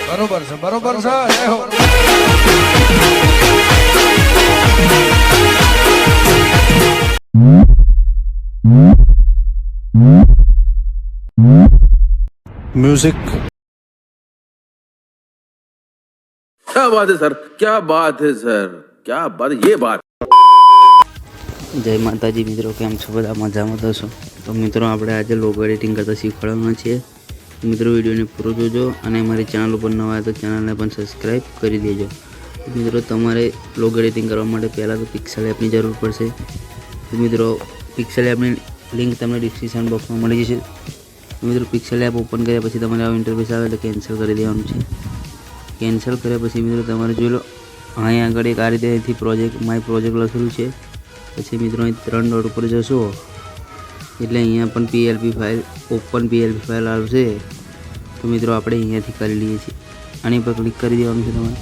બરોબર છે બરોબર છે જય હો म्यूजिक। क्या बात है सर, क्या बात है सर, क्या बात है, ये बात। જય માતાજી મિત્રો, કેમ છો બધા? મજામાં તો છો? તો મિત્રો આપણે આજે લોગો એડિટિંગ કરતા શીખવાડવાના છીએ. મિત્રો વિડીયોને પૂરો જોજો અને અમારી ચેનલ ઉપર નવા હોય તો ચેનલને પણ સબસ્ક્રાઈબ કરી દેજો. મિત્રો તમારે લોગો એડિટિંગ કરવા માટે પહેલાં તો પિક્સેલ એપની જરૂર પડશે. મિત્રો પિક્સેલ એપની લિંક તમને ડિસ્ક્રિપ્શન બોક્સમાં મળી જશે. મિત્રો પિક્સેલ એપ ઓપન કર્યા પછી તમારે આવું ઇન્ટરફેસ આવે એટલે કેન્સલ કરી દેવાનું છે. કેન્સલ કર્યા પછી મિત્રો તમારે જોઈ લો, અહીં આગળ એક આ રીતે અહીંથી પ્રોજેક્ટ માય પ્રોજેક્ટ લખેલું છે. પછી મિત્રો અહીં 3 ડોટ ઉપર જશો એટલે અહીંયા પણ PLP file open PLP file આવશે. તો મિત્રો આપણે અહીંયાથી કરી લઈએ છીએ. આની પર ક્લિક કરી દેવાનું છે તમારે.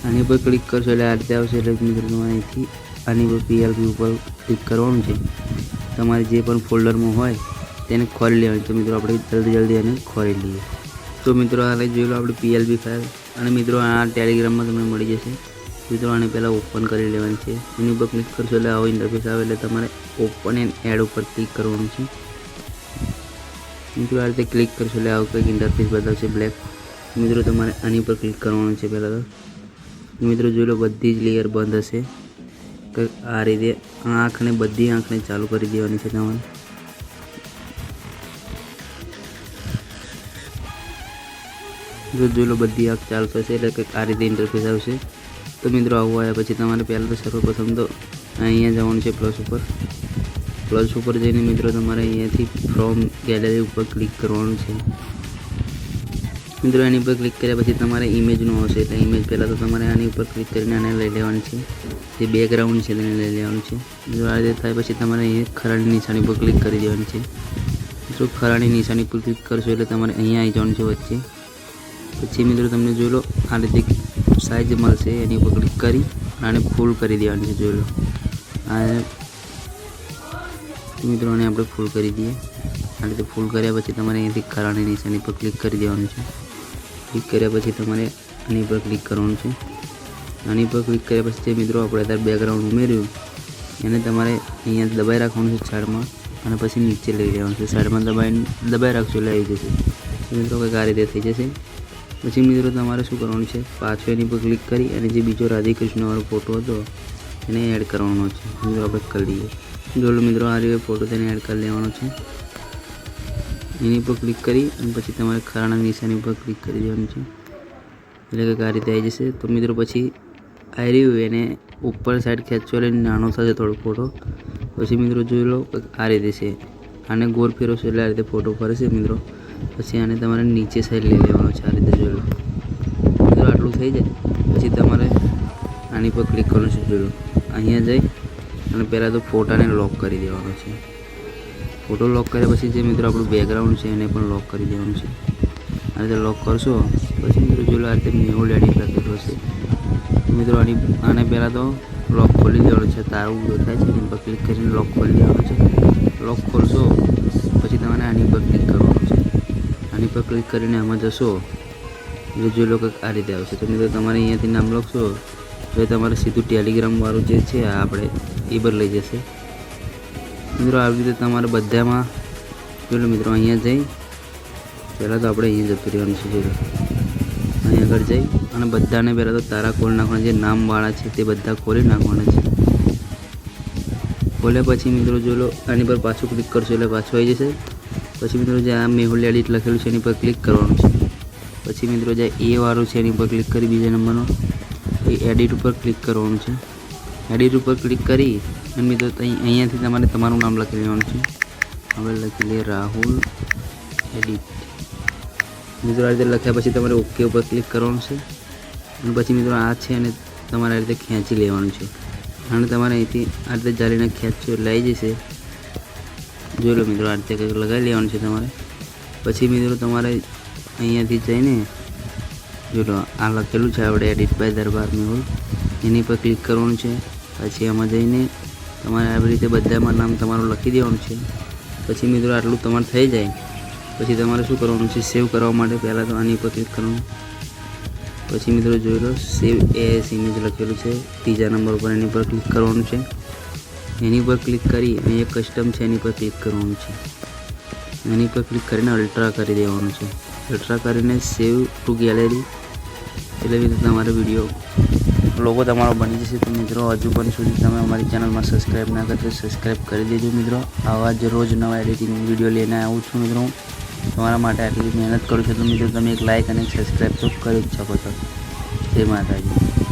આની પર ક્લિક કરશો એટલે આ રીતે આવશે. એટલે મિત્રો તમારે અહીંથી આની પર પીએલપી ઉપર ક્લિક કરવાનું છે. તમારે જે પણ ફોલ્ડરમાં હોય તેને ખોલી લેવાની. તો મિત્રો આપણે જલ્દી એને ખોલી લઈએ. તો મિત્રો આ લઈ જોઈ લો આપણે પીએલપી ફાઇલ. અને મિત્રો આ ટેલિગ્રામમાં તમને મળી જશે. મિત્રો આને પહેલાં ઓપન કરી લેવાની છે. એની ઉપર ક્લિક કરશો એટલે આવો ઇન્ટરફેસ આવે. એટલે તમારે ઓપન એન્ડ એડ ઉપર ક્લિક કરવાનું છે. મિત્રો આ રીતે ક્લિક કરશો એટલે આવું કંઈક ઇન્ટરફેસ બતાવશે બ્લેક. મિત્રો તમારે આની ઉપર ક્લિક કરવાનું છે પહેલાં તો. મિત્રો જોઈ લો, બધી જ લેયર બંધ હશે. કંઈક આ રીતે બધી આંખને ચાલુ કરી દેવાની છે તમારે. જોઈ લો, બધી આંખ ચાલુ થશે એટલે કંઈક આ રીતે ઇન્ટરફેસ આવશે. તો મિત્રો આવું આવ્યા પછી તમારે પહેલાં તો સર્વપ્રથમ તો અહીંયા જવાનું છે પ્લસ ઉપર જઈને મિત્રો તમારે અહીંયાથી ફ્રોમ ગેલેરી ઉપર ક્લિક કરવાનું છે. મિત્રો એની ઉપર ક્લિક કર્યા પછી તમારે ઇમેજનું આવશે. એટલે ઇમેજ પહેલાં તો તમારે આની ઉપર ક્લિક કરીને આને લઈ લેવાની છે. જે બેકગ્રાઉન્ડ છે તેને લઈ લેવાનું છે. જો આ રીતે થાય પછી તમારે અહીંયા ખરાની નિશાની પર ક્લિક કરી દેવાની છે. જો ખરાની નિશાની પર ક્લિક કરશો એટલે તમારે અહીંયા આવી જવાનું છે વચ્ચે. પછી મિત્રો તમને જોઈ લો, આ રીતે સાઇઝ મળશે. એની ઉપર ક્લિક કરી આને ફૂલ કરી દેવાની છે. જોઈ લો, આ મિત્રો આને આપણે ફૂલ કરી દઈએ. આ રીતે ફૂલ કર્યા પછી તમારે અહીંયાથી ખરાની નિશાની પર ક્લિક કરી દેવાનું છે. ક્લિક કર્યા પછી તમારે આની પર ક્લિક કરવાનું છે. આની પર ક્લિક કર્યા પછી મિત્રો આપણે અત્યારે બેકગ્રાઉન્ડ ઉમેર્યું એને તમારે અહીંયા દબાઈ રાખવાનું છે સાઈડમાં. અને પછી નીચે લઈ લેવાનું છે. સાઈડમાં દબાઈ રાખશો એટલે આવી જશે. મિત્રો કંઈક આ રીતે થઈ જશે. પછી મિત્રો તમારે શું કરવાનું છે, પાછો એની પર ક્લિક કરી અને જે બીજો રાધેકૃષ્ણવાળો ફોટો હતો એને એડ કરવાનો છે. મિત્રો આપણે કરી લઈએ. જોડો મિત્રો આ રીતે ફોટો તેને એડ કરી લેવાનો છે. એની પર ક્લિક કરી અને પછી તમારે ખરાના નિશાની પર ક્લિક કરી દેવાનું છે. એટલે કે આ રીતે આવી જશે. તો મિત્રો પછી આવી રહ્યું એને ઉપર સાઈડ ખેંચો એટલે નાનો થશે થોડો ફોટો. પછી મિત્રો જોઈ લો, આ રીતે છે. આને ગોળ ફેરવશો એટલે આ રીતે ફોટો ફરશે મિત્રો. પછી આને તમારે નીચે સાઈડ લઈ લેવાનો છે. આ રીતે જોઈ લો. મિત્રો આટલું થઈ જાય પછી તમારે આની પર ક્લિક કરવાનું છે. જોઈ લો, અહીંયા જઈ અને પહેલાં તો ફોટાને લોક કરી દેવાનો છે. ફોટો લોક કર્યા પછી જે મિત્રો આપણું બેકગ્રાઉન્ડ છે એને પણ લોક કરી દેવાનું છે. આ રીતે લોક કરશો પછી મિત્રો જોઈ લો, આ રીતે મેહુલ એડિટ લખેલું હશે. મિત્રો આને પહેલાં તો લોક ખોલી દેવાનું છે. તારું દેખાય છે એની પર ક્લિક કરીને લોક ખોલી દેવાનું છે. લોક ખોલશો પછી તમારે આની પર ક્લિક કરવાનું છે. આની પર ક્લિક કરીને આમાં જશો એટલે જોઈ લો, કંઈક આ રીતે આવશે. તો મિત્રો તમારે અહીંયાથી નામ લખશો તો એ તમારે સીધું ટેલિગ્રામવાળું જે છે આપણે એ પર લઈ જશે. મિત્રો આવી રીતે તમારે બધામાં જોઈ લો. મિત્રો અહીંયા જઈ પહેલાં તો આપણે અહીંયા જતું રહેવાનું છે. જોઈ લો, અહીં આગળ જઈ અને બધાને પહેલાં તો તારા ખોલ નાખવાના. જે નામવાળા છે તે બધા ખોલી નાખવાના છે. ખોલ્યા પછી મિત્રો જોઈ લો, આની પર પાછું ક્લિક કરશો એટલે પાછું આવી જશે. પછી મિત્રો જે આ મેહુલ એડિટ લખેલું છે એની પર ક્લિક કરવાનું છે. પછી મિત્રો જે એ વાળું છે એની પર ક્લિક કરી બીજા નંબરનો એ એડિટ ઉપર ક્લિક કરવાનું છે. એડિટ ઉપર ક્લિક કરી અને મિત્રો અહીંયાથી તમારે તમારું નામ લખી લેવાનું છે. હવે લખી લે રાહુલ એડિટ. મિત્રો આ રીતે લખ્યા પછી તમારે ઓકે ઉપર ક્લિક કરવાનું છે. અને પછી મિત્રો આ છે અને તમારે આ રીતે ખેંચી લેવાનું છે. અને તમારે અહીંથી આ રીતે જાલીને ખેંચશો એટલે આવી જશે. જોઈ લો મિત્રો, આ રીતે કંઈક લગાવી લેવાનું છે તમારે. પછી મિત્રો તમારે અહીંયાથી જઈને જોઈ લો, આ લખેલું છે આપણે એડિટ બાય દરબાર મેહુલ, એની પર ક્લિક કરવાનું છે. પછી આમાં જઈને તમારે આવી રીતે બધામાં નામ તમારું લખી દેવાનું છે. પછી મિત્રો આટલું તમારે થઈ જાય પછી તમારે શું કરવાનું છે, સેવ કરવા માટે પહેલાં તો આની પર ક્લિક કરવાનું. પછી મિત્રો જોઈ લો સેવ એએસ ઇમેજ લખેલું છે, ત્રીજા નંબર ઉપર એની પર ક્લિક કરવાનું છે. એની પર ક્લિક કરી અને એક કસ્ટમ છે એની પર ક્લિક કરવાનું છે. એની પર ક્લિક કરીને અલ્ટ્રા કરી દેવાનું છે. અલ્ટ્રા કરીને સેવ ટુ ગેલેરી, એટલે મિત્રો તમારો વિડીયો લોગો તમારો બની જશે. તો મિત્રો હજુ પણ સુધી તમે અમારી ચેનલમાં સબસ્ક્રાઈબ ના કરી તો સબસ્ક્રાઈબ કરી દેજો મિત્રો. આવા જ રોજ નવા એડિટિંગ વિડીયો લઈને આવું છું મિત્રો. તમારા માટે આટલી મહેનત કરું છું તો મિત્રો તમે એક લાઇક અને સબસ્ક્રાઈબ તો કરી જ શકો છો. જય માતાજી.